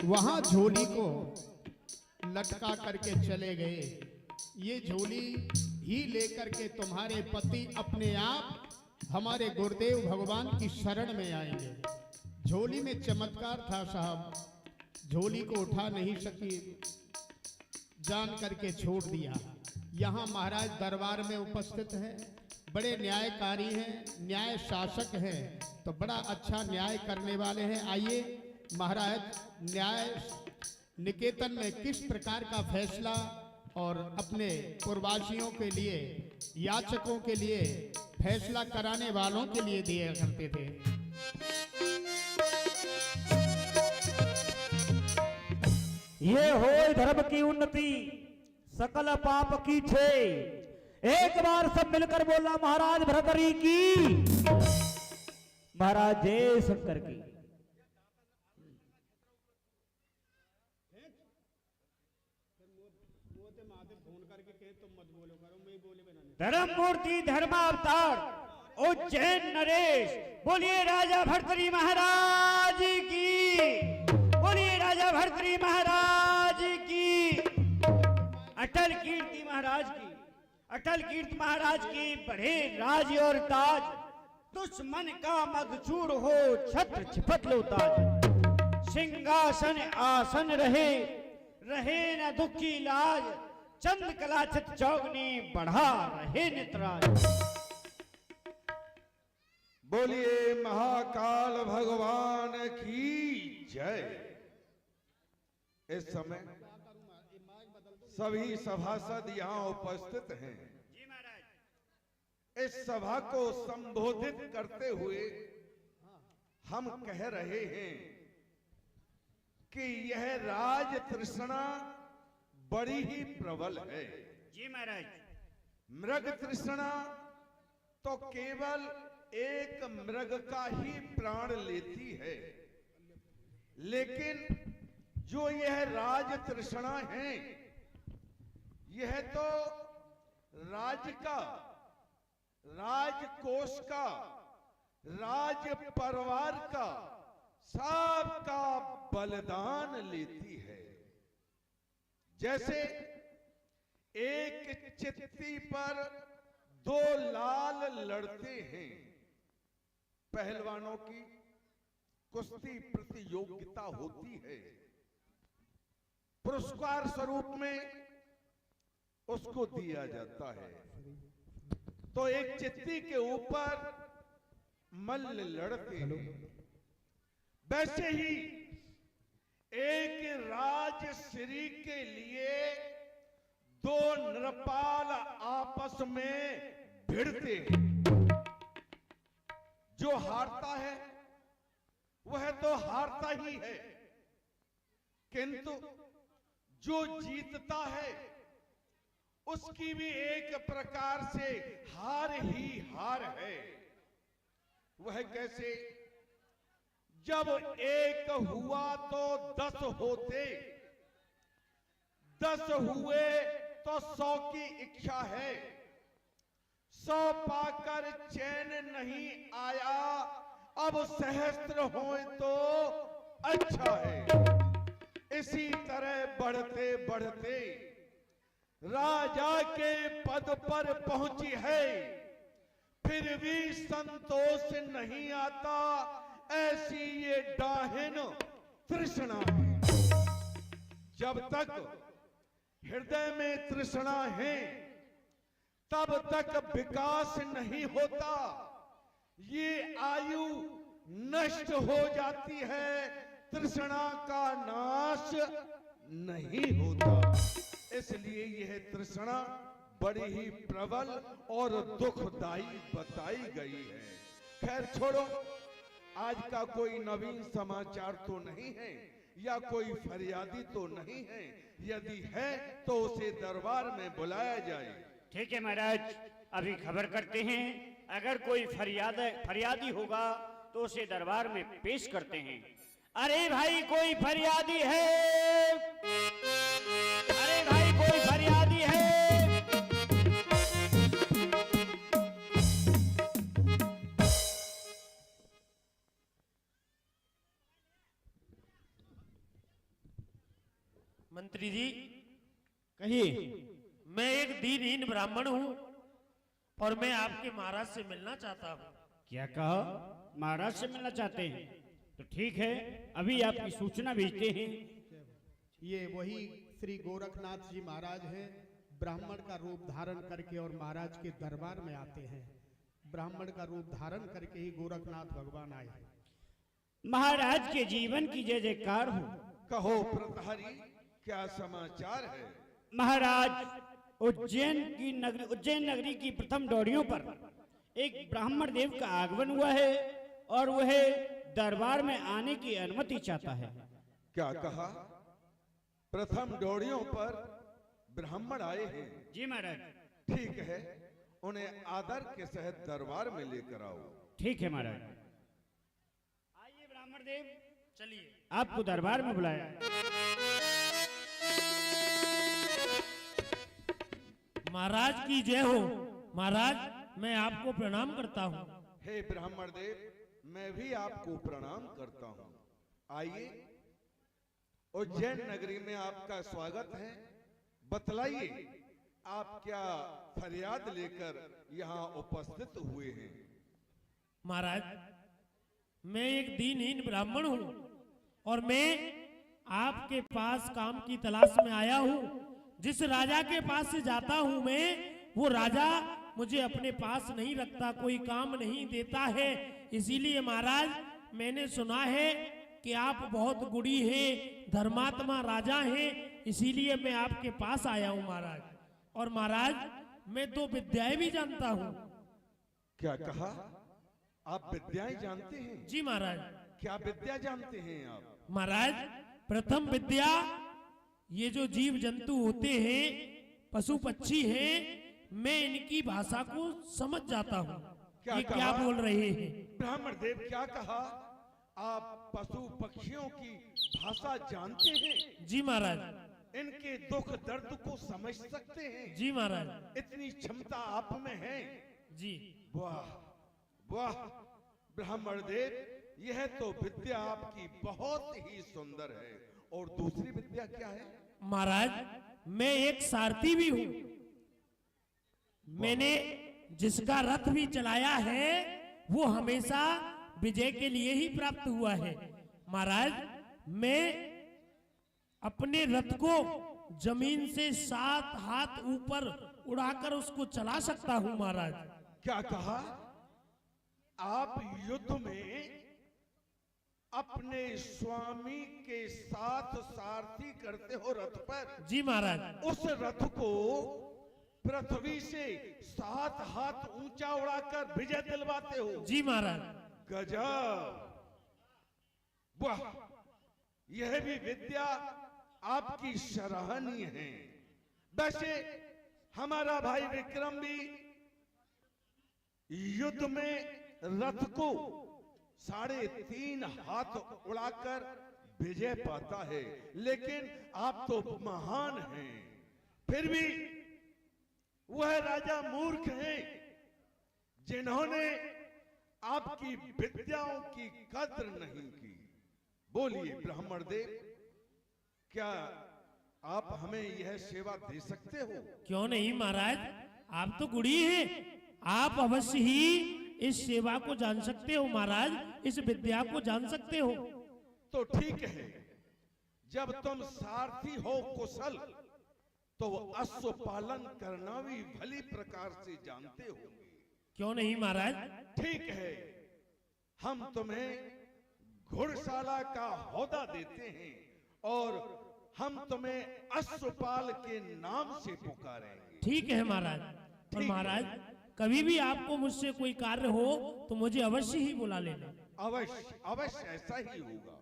वहां झोली को लटका करके चले गए। ये झोली ही लेकर के तुम्हारे पति अपने आप हमारे गुरुदेव भगवान की शरण में आएंगे। झोली में चमत्कार था साहब, झोली को उठा नहीं सकी, जान करके छोड़ दिया। यहाँ महाराज दरबार में उपस्थित है, बड़े न्यायकारी हैं, न्याय शासक हैं, तो बड़ा अच्छा न्याय करने वाले हैं। आइए महाराज न्याय निकेतन में किस प्रकार का फैसला और अपने पूर्ववासियों के लिए, याचकों के लिए, फैसला कराने वालों के लिए दिया करते थे। ये हो धर्म की उन्नति, सकल पाप की ठे। एक बार सब मिलकर बोला महाराज भरतरी की, महाराज जय शंकर की। धर्म मूर्ति धर्मावतार उज्जैन नरेश, बोलिए राजा भरतरी महाराज की, बोलिए राजा भरतरी महाराज की। अटल कीर्ति महाराज की, अटल कीर्ति महाराज की। बढ़े राज और ताज, दुश्मन का मगचूर हो छत्र छिपत लो ताज। सिंहासन आसन रहे, रहे न दुख की लाज। चंद कलाचित चौगनी बढ़ा रहे नितराज। बोलिए महाकाल भगवान की जय। इस समय सभी सभासद यहाँ उपस्थित हैं। जी महाराज। इस सभा को संबोधित करते हुए हम कह रहे हैं कि यह राज तृष्णा बड़ी ही प्रबल है। जी महाराज। मृग तृष्णा तो केवल एक मृग का ही प्राण लेती है, लेकिन जो यह राज तृष्णा है, यह तो राज का, राजकोष का, राज परिवार का, सबका बलिदान लेती है। जैसे एक चित्ती पर दो लाल लड़ते हैं, पहलवानों की कुश्ती प्रतियोगिता होती है, पुरस्कार स्वरूप में उसको दिया जाता है। तो एक चित्ती के ऊपर मल्ल लड़ते हैं, वैसे ही एक राजश्री के लिए दो नृपाल आपस में भिड़ते हैं। जो हारता है वह तो हारता ही है, किंतु जो जीतता है उसकी भी एक प्रकार से हार ही हार है। वह कैसे? जब एक हुआ तो 10 होते, 10 हुए तो 100 की इच्छा है। 100 पाकर चैन नहीं आया, अब सहस्त्र होए तो अच्छा है। इसी तरह बढ़ते बढ़ते राजा के पद पर पहुंची है, फिर भी संतोष नहीं आता। ऐसी ये डाहिन तृष्णा है। जब तक हृदय में तृष्णा है, तब तक विकास नहीं होता। ये आयु नष्ट हो जाती है, तृष्णा का नाश नहीं होता। इसलिए यह तृष्णा बड़ी ही प्रबल और दुखदायी बताई गई है। खैर छोड़ो, आज का कोई नवीन समाचार तो नहीं है या कोई फरियादी तो नहीं है। यदि है तो उसे दरबार में बुलाया जाए। ठीक है महाराज, अभी खबर करते हैं। अगर कोई फरियादी होगा तो उसे दरबार में पेश करते हैं। अरे भाई कोई फरियादी है? अरे भाई कोई फरियादी है? मंत्री जी, कहिए। मैं एक दीनहीन ब्राह्मण हूँ और मैं आपके महाराज से मिलना चाहता हूँ। क्या कहा? महाराज से मिलना चाहते हैं? तो ठीक है, अभी आपकी सूचना भेजते हैं। ये वही श्री गोरखनाथ जी महाराज हैं, ब्राह्मण का रूप धारण करके और महाराज के दरबार में आते हैं। ब्राह्मण का रूप धारण करके ही गोरखनाथ भगवान आए हैं। महाराज के जीवन की जय जयकार हो। कहो प्रतारी, क्या समाचार है? महाराज, उज्जैन नगरी की प्रथम डोरियों पर एक ब्राह्मण देव का आगमन हुआ है और वह दरबार में आने की अनुमति चाहता है। क्या कहा? प्रथम डोरियों पर ब्राह्मण आए हैं? जी महाराज। ठीक है, उन्हें आदर के सहित दरबार में लेकर आओ। ठीक है महाराज। आइए ब्राह्मण देव, चलिए। आपको दरबार में बुलाया। महाराज की जय हो। महाराज, मैं आपको प्रणाम करता हूँ। हे ब्राह्मण देव, मैं भी आपको प्रणाम करता हूँ। आइए, उज्जैन नगरी में आपका स्वागत है। बतलाइए, आप क्या फरियाद लेकर यहाँ उपस्थित हुए हैं? महाराज, मैं एक दीनहीन ब्राह्मण हूँ और मैं आपके पास काम की तलाश में आया हूँ। जिस राजा के पास से जाता हूँ मैं, वो राजा मुझे अपने पास नहीं रखता, कोई काम नहीं देता है। इसीलिए महाराज, मैंने सुना है कि आप बहुत गुणी हैं, धर्मात्मा राजा हैं, इसीलिए मैं आपके पास आया हूँ महाराज। और महाराज, मैं 2 विद्याएं भी जानता हूँ। क्या कहा? आप विद्याएं जानते हैं? जी महाराज। क्या विद्या जानते हैं आप? महाराज, प्रथम विद्या, ये जो जीव जंतु होते हैं, पशु पक्षी हैं, मैं इनकी भाषा को समझ जाता हूँ। ये क्या बोल रहे हैं? ब्राह्मण देव, क्या कहा? आप पशु पक्षियों की भाषा जानते हैं? जी महाराज। इनके दुख दर्द को समझ सकते हैं? जी महाराज। इतनी क्षमता आप में है? जी। वाह वाह ब्राह्मण देव, यह तो विद्या आपकी बहुत ही सुंदर है। और दूसरी विद्या क्या है? महाराज, मैं एक सारथी भी हूँ। मैंने जिसका रथ भी चलाया है, वो हमेशा विजय के लिए ही प्राप्त हुआ है। महाराज, मैं अपने रथ को जमीन से 7 हाथ ऊपर उड़ाकर उसको चला सकता हूँ महाराज। क्या कहा? आप युद्ध में अपने स्वामी के साथ सारथी करते हो रथ पर? जी महाराज। उस रथ को पृथ्वी से 7 हाथ ऊंचा उड़ाकर विजय दिलवाते हो? जी महाराज। गजब! वाह, यह भी विद्या आपकी सराहनीय है। वैसे हमारा भाई विक्रम भी युद्ध में रथ को 3.5 हाथ उड़ाकर विजय पाता है, लेकिन आप तो महान हैं। फिर भी वह राजा मूर्ख हैं जिन्होंने आपकी विद्याओं की कद्र नहीं की। बोलिए ब्राह्मण देव, क्या आप हमें यह सेवा दे सकते हो? क्यों नहीं महाराज, आप तो गुणी हैं, आप अवश्य ही इस सेवा को जान सकते हो महाराज, इस विद्या को जान सकते हो। तो ठीक है, जब तुम सारथी हो कुशल, तो अश्व पालन करना भी भली प्रकार से जानते होंगे। क्यों नहीं महाराज। ठीक है, हम तुम्हें घुड़शाला का ओहदा देते हैं और हम तुम्हें अश्वपाल के नाम से पुकारेंगे। ठीक है महाराज। और महाराज, कभी भी आपको मुझसे कोई कार्य हो तो मुझे अवश्य ही बुला लेना। अवश्य अवश्य ऐसा ही होगा।